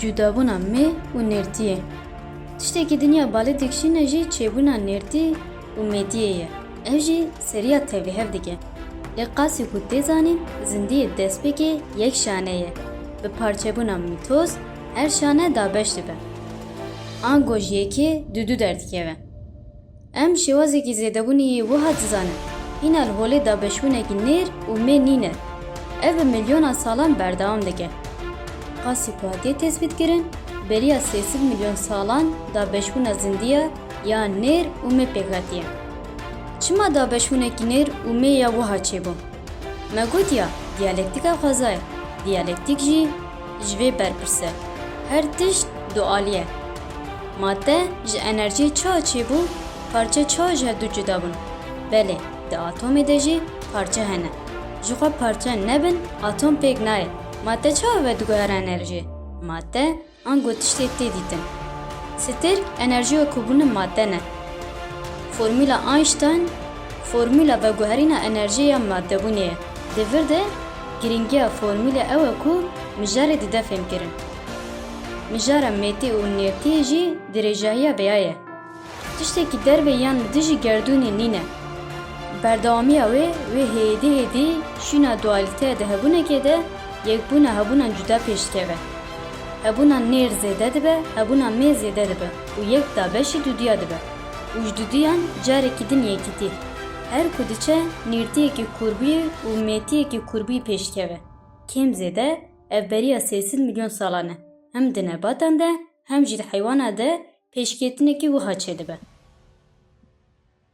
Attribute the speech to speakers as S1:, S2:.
S1: cudabûna me û nêrtiyê. Tiştekî dinya balê dikişîne jî çêbûna nêrtî û mediyê ye. Ev jî seriya tevlîhev dike. Lê qasî ku tê zanîn, zindiyê destpêkê yek şane ye. Bi parçebûna mîtoz, her şane dabeş dibe. Ango ji yekê du derdikeve. Em şêwazekî zêdebûniyê wiha dizanin. Hîna li holê dabeşbûnekî nêr û mê nîne. Ev bi milyona salan berdewam dike. Qasî ku hatiye tespît kirin, beriya 300 milyon salan dabeşbûna zindiya ya nêr û mê pêk hatiye. Çima dabeşbûnekî nêr û mê ya wiha çêbû? Me gotiya diyalektika xweza ye. Diyalektik jî ji vê berpirse. Her tişt dualî ye. Madde ji enerjiyê çawa çêbû, parça çawa ji hev du cuda bûn? Belê, di atomê de jî parça hene. Ji xwe parça nebin, atom pêk naye. Madde çawa vediguhere enerji? Madde ango tiştê tê dîtin. Stêrk enerjiya kubûnê madde ne. Formûla Einstein, formûla veguherîna enerjiya maddebûnê ye. Di vir de girîngiya formûlê ew e ku mijarê dide fêmkirin. Mijara mêtî û nêrtiyê jî dirêjahiya vêya ye. Tiştekî derve yan li dijî gerdûnê nîne. Berdewamiya wê hêdî şîna dualîteya di hebûnekê de yekbûna hebûnan cuda pêş dikeve. Hebûna nêr zêde dibe, hebûna mê zêde dibe û yek dabeşî dudiya dibe. û ji dudiyan carekî din yekîtî. Her ku diçe nêrtiyekî kurbî û mêtiyekî kurbî pêş dikeve. Kêm zêde ev beriya 300 milyon salan e. Hem di nebatan de hem jî di heywana de pêşketinekî wiha çêdibe.